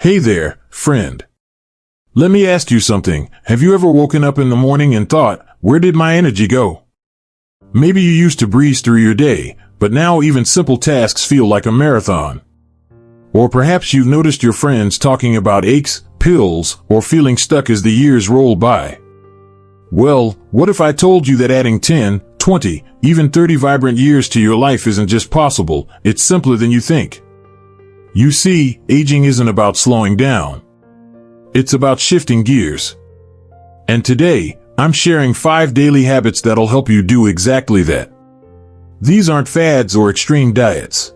Hey there, friend. Let me ask you something. Have you ever woken up in the morning and thought, where did my energy go? Maybe you used to breeze through your day, but now even simple tasks feel like a marathon. Or perhaps you've noticed your friends talking about aches, pills, or feeling stuck as the years roll by. Well, what if I told you that adding 10, 20, even 30 vibrant years to your life isn't just possible, it's simpler than you think. You see, aging isn't about slowing down. It's about shifting gears. And today, I'm sharing 5 daily habits that'll help you do exactly that. These aren't fads or extreme diets.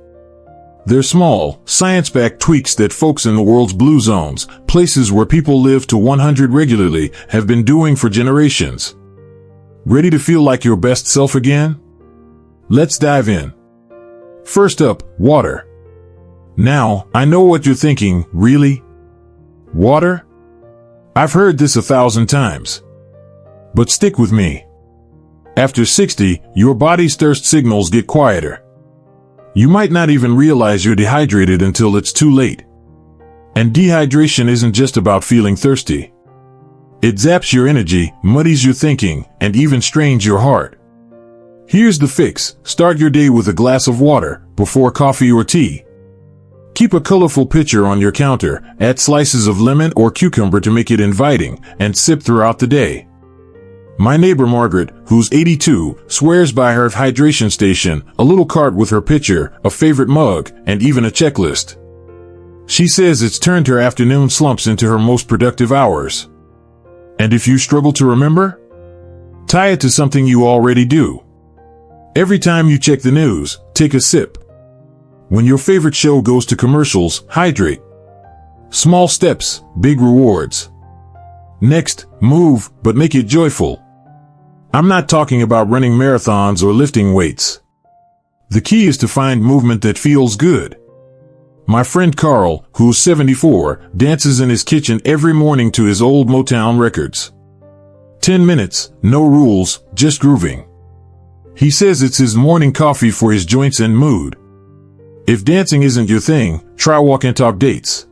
They're small, science-backed tweaks that folks in the world's blue zones, places where people live to 100 regularly, have been doing for generations. Ready to feel like your best self again? Let's dive in. First up, water. Now, I know what you're thinking, really? Water? I've heard this 1,000 times. But stick with me. After 60, your body's thirst signals get quieter. You might not even realize you're dehydrated until it's too late. And dehydration isn't just about feeling thirsty. It zaps your energy, muddies your thinking, and even strains your heart. Here's the fix. Start your day with a glass of water, before coffee or tea. Keep a colorful pitcher on your counter, add slices of lemon or cucumber to make it inviting, and sip throughout the day. My neighbor Margaret, who's 82, swears by her hydration station, a little cart with her pitcher, a favorite mug, and even a checklist. She says it's turned her afternoon slumps into her most productive hours. And if you struggle to remember, tie it to something you already do. Every time you check the news, take a sip. When your favorite show goes to commercials, hydrate. Small steps, big rewards. Next, move, but make it joyful. I'm not talking about running marathons or lifting weights. The key is to find movement that feels good. My friend Carl, who's 74, dances in his kitchen every morning to his old Motown records. 10 minutes, no rules, just grooving. He says it's his morning coffee for his joints and mood. If dancing isn't your thing, try walk and talk dates.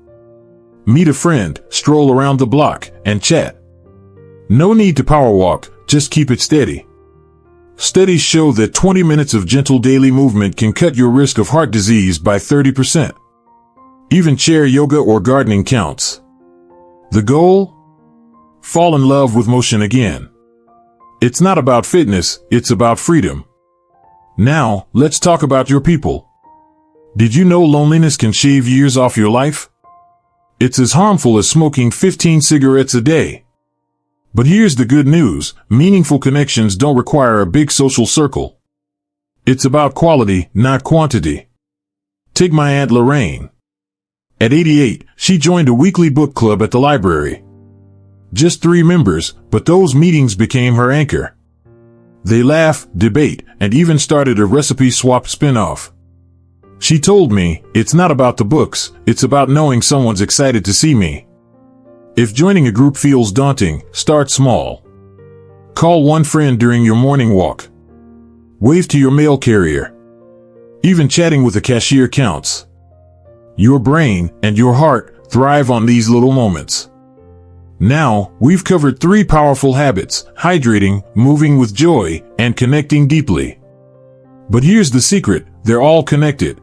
Meet a friend, stroll around the block, and chat. No need to power walk, just keep it steady. Studies show that 20 minutes of gentle daily movement can cut your risk of heart disease by 30%. Even chair yoga or gardening counts. The goal? Fall in love with motion again. It's not about fitness, it's about freedom. Now, let's talk about your people. Did you know loneliness can shave years off your life? It's as harmful as smoking 15 cigarettes a day. But here's the good news, meaningful connections don't require a big social circle. It's about quality, not quantity. Take my Aunt Lorraine. At 88, she joined a weekly book club at the library. Just 3 members, but those meetings became her anchor. They laugh, debate, and even started a recipe swap spin-off. She told me, it's not about the books, it's about knowing someone's excited to see me. If joining a group feels daunting, start small. Call one friend during your morning walk. Wave to your mail carrier. Even chatting with a cashier counts. Your brain and your heart thrive on these little moments. Now, we've covered 3 powerful habits: hydrating, moving with joy, and connecting deeply. But here's the secret, they're all connected.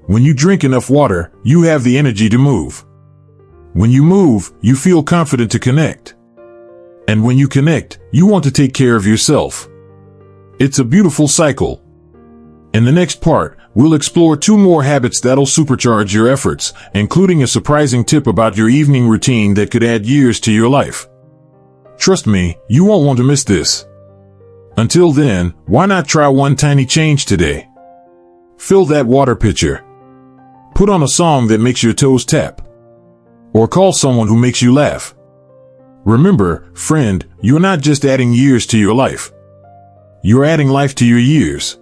When you drink enough water, you have the energy to move. When you move, you feel confident to connect. And when you connect, you want to take care of yourself. It's a beautiful cycle. In the next part, we'll explore 2 more habits that'll supercharge your efforts, including a surprising tip about your evening routine that could add years to your life. Trust me, you won't want to miss this. Until then, why not try one tiny change today? Fill that water pitcher. Put on a song that makes your toes tap. Or call someone who makes you laugh. Remember, friend, you're not just adding years to your life. You're adding life to your years.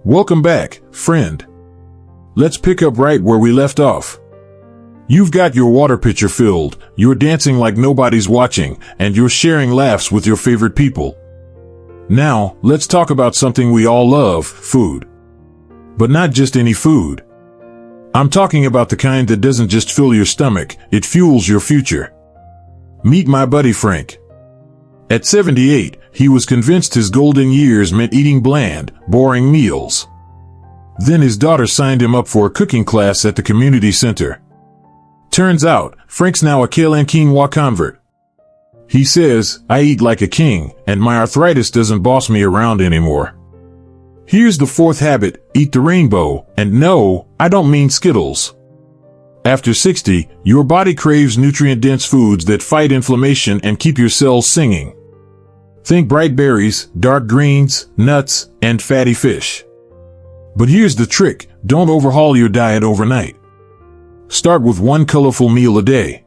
Welcome back, friend. Let's pick up right where we left off. You've got your water pitcher filled, you're dancing like nobody's watching, and you're sharing laughs with your favorite people. Now, let's talk about something we all love, food. But not just any food. I'm talking about the kind that doesn't just fill your stomach, it fuels your future. Meet my buddy Frank. At 78, he was convinced his golden years meant eating bland, boring meals. Then his daughter signed him up for a cooking class at the community center. Turns out, Frank's now a kale and quinoa convert. He says, I eat like a king, and my arthritis doesn't boss me around anymore. Here's the fourth habit, eat the rainbow, and no, I don't mean Skittles. After 60, your body craves nutrient-dense foods that fight inflammation and keep your cells singing. Think bright berries, dark greens, nuts, and fatty fish. But here's the trick, don't overhaul your diet overnight. Start with one colorful meal a day.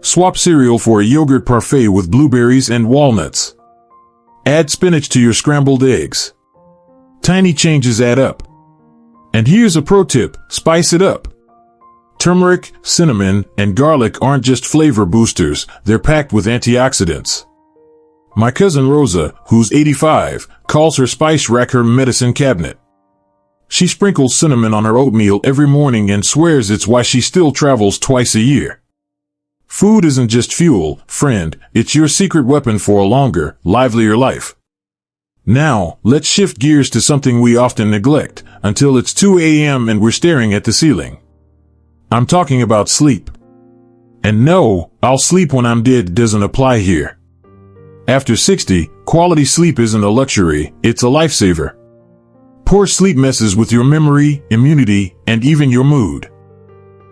Swap cereal for a yogurt parfait with blueberries and walnuts. Add spinach to your scrambled eggs. Tiny changes add up. And here's a pro tip, spice it up. Turmeric, cinnamon, and garlic aren't just flavor boosters, they're packed with antioxidants. My cousin Rosa, who's 85, calls her spice rack her medicine cabinet. She sprinkles cinnamon on her oatmeal every morning and swears it's why she still travels twice a year. Food isn't just fuel, friend, it's your secret weapon for a longer, livelier life. Now, let's shift gears to something we often neglect, until it's 2 a.m. and we're staring at the ceiling. I'm talking about sleep. And no, I'll sleep when I'm dead doesn't apply here. After 60, quality sleep isn't a luxury, it's a lifesaver. Poor sleep messes with your memory, immunity, and even your mood.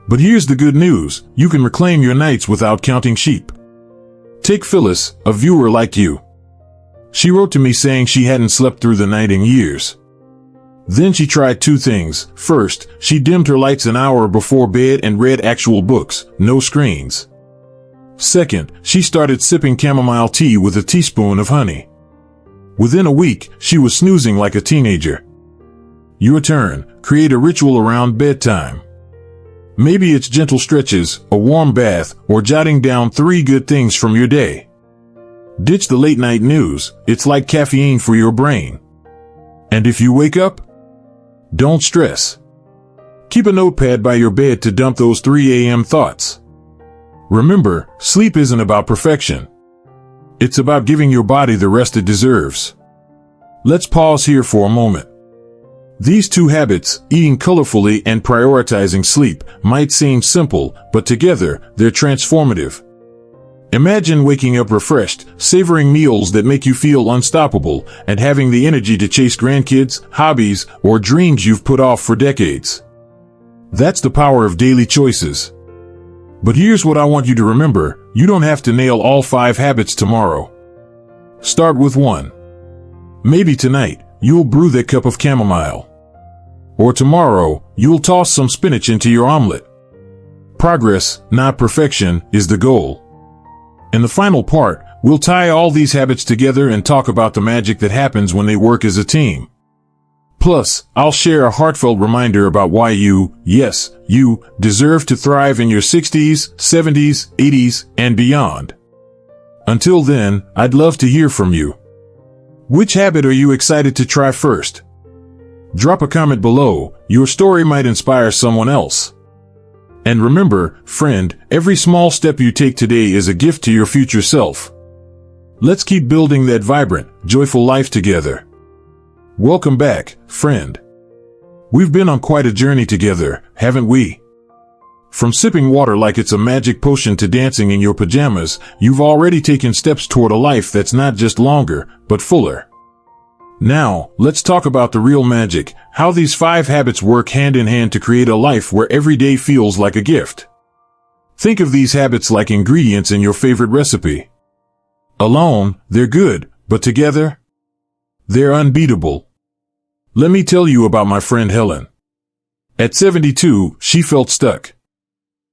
But here's the good news, you can reclaim your nights without counting sheep. Take Phyllis, a viewer like you. She wrote to me saying she hadn't slept through the night in years. Then she tried two things. First, she dimmed her lights an hour before bed and read actual books, no screens. Second, she started sipping chamomile tea with a teaspoon of honey. Within a week, she was snoozing like a teenager. Your turn, create a ritual around bedtime. Maybe it's gentle stretches, a warm bath, or jotting down 3 good things from your day. Ditch the late night news, it's like caffeine for your brain. And if you wake up, don't stress. Keep a notepad by your bed to dump those 3 a.m. thoughts. Remember, sleep isn't about perfection. It's about giving your body the rest it deserves. Let's pause here for a moment. These two habits, eating colorfully and prioritizing sleep, might seem simple, but together, they're transformative. Imagine waking up refreshed, savoring meals that make you feel unstoppable, and having the energy to chase grandkids, hobbies, or dreams you've put off for decades. That's the power of daily choices. But here's what I want you to remember, you don't have to nail all 5 habits tomorrow. Start with 1. Maybe tonight, you'll brew that cup of chamomile. Or tomorrow, you'll toss some spinach into your omelet. Progress, not perfection, is the goal. In the final part, we'll tie all these habits together and talk about the magic that happens when they work as a team. Plus, I'll share a heartfelt reminder about why you, yes, you, deserve to thrive in your 60s, 70s, 80s, and beyond. Until then, I'd love to hear from you. Which habit are you excited to try first? Drop a comment below, your story might inspire someone else. And remember, friend, every small step you take today is a gift to your future self. Let's keep building that vibrant, joyful life together. Welcome back, friend. We've been on quite a journey together, haven't we? From sipping water like it's a magic potion to dancing in your pajamas, you've already taken steps toward a life that's not just longer, but fuller. Now, let's talk about the real magic, how these 5 habits work hand in hand to create a life where every day feels like a gift. Think of these habits like ingredients in your favorite recipe. Alone, they're good, but together, they're unbeatable. Let me tell you about my friend Helen. At 72, she felt stuck.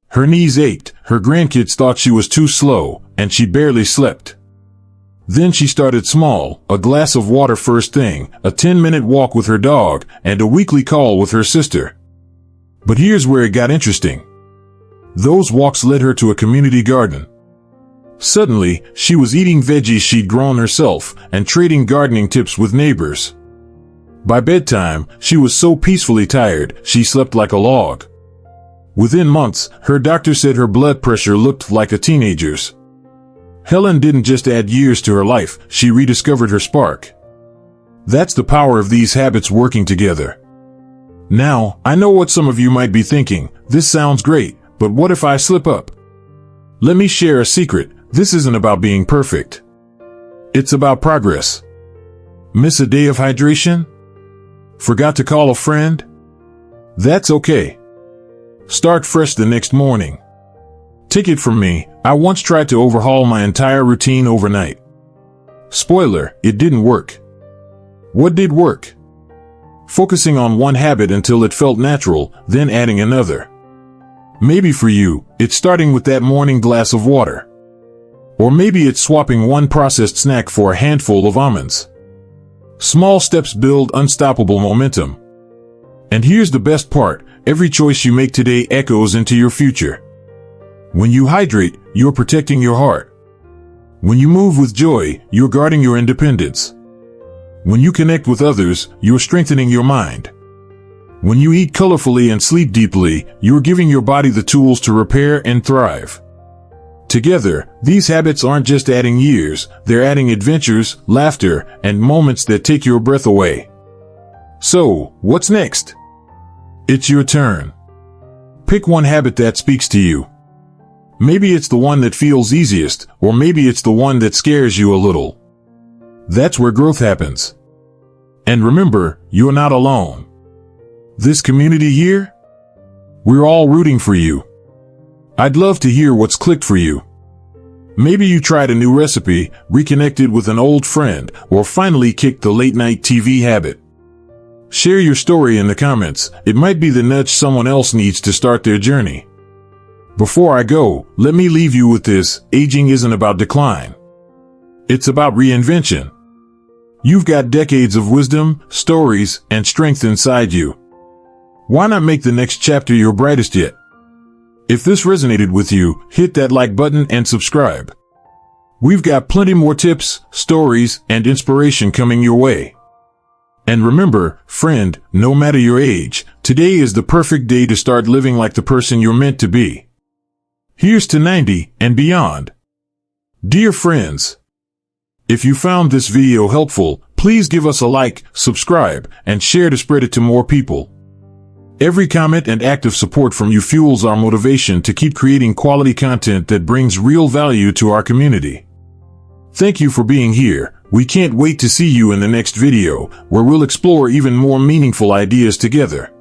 Her knees ached, her grandkids thought she was too slow, and she barely slept. Then she started small, a glass of water first thing, a 10-minute walk with her dog, and a weekly call with her sister. But here's where it got interesting. Those walks led her to a community garden. Suddenly, she was eating veggies she'd grown herself, and trading gardening tips with neighbors. By bedtime, she was so peacefully tired, she slept like a log. Within months, her doctor said her blood pressure looked like a teenager's. Helen didn't just add years to her life, she rediscovered her spark. That's the power of these habits working together. Now, I know what some of you might be thinking, this sounds great, but what if I slip up? Let me share a secret, this isn't about being perfect. It's about progress. Miss a day of hydration? Forgot to call a friend? That's okay. Start fresh the next morning. Take it from me, I once tried to overhaul my entire routine overnight. Spoiler, it didn't work. What did work? Focusing on one habit until it felt natural, then adding another. Maybe for you, it's starting with that morning glass of water. Or maybe it's swapping one processed snack for a handful of almonds. Small steps build unstoppable momentum. And here's the best part, every choice you make today echoes into your future. When you hydrate, you're protecting your heart. When you move with joy, you're guarding your independence. When you connect with others, you're strengthening your mind. When you eat colorfully and sleep deeply, you're giving your body the tools to repair and thrive. Together, these habits aren't just adding years, they're adding adventures, laughter, and moments that take your breath away. So, what's next? It's your turn. Pick one habit that speaks to you. Maybe it's the one that feels easiest, or maybe it's the one that scares you a little. That's where growth happens. And remember, you're not alone. This community here? We're all rooting for you. I'd love to hear what's clicked for you. Maybe you tried a new recipe, reconnected with an old friend, or finally kicked the late-night TV habit. Share your story in the comments, it might be the nudge someone else needs to start their journey. Before I go, let me leave you with this, aging isn't about decline. It's about reinvention. You've got decades of wisdom, stories, and strength inside you. Why not make the next chapter your brightest yet? If this resonated with you, hit that like button and subscribe. We've got plenty more tips, stories, and inspiration coming your way. And remember, friend, no matter your age, today is the perfect day to start living like the person you're meant to be. Here's to 90 and beyond. Dear friends, if you found this video helpful, please give us a like, subscribe, and share to spread it to more people. Every comment and act of support from you fuels our motivation to keep creating quality content that brings real value to our community. Thank you for being here. We can't wait to see you in the next video, where we'll explore even more meaningful ideas together.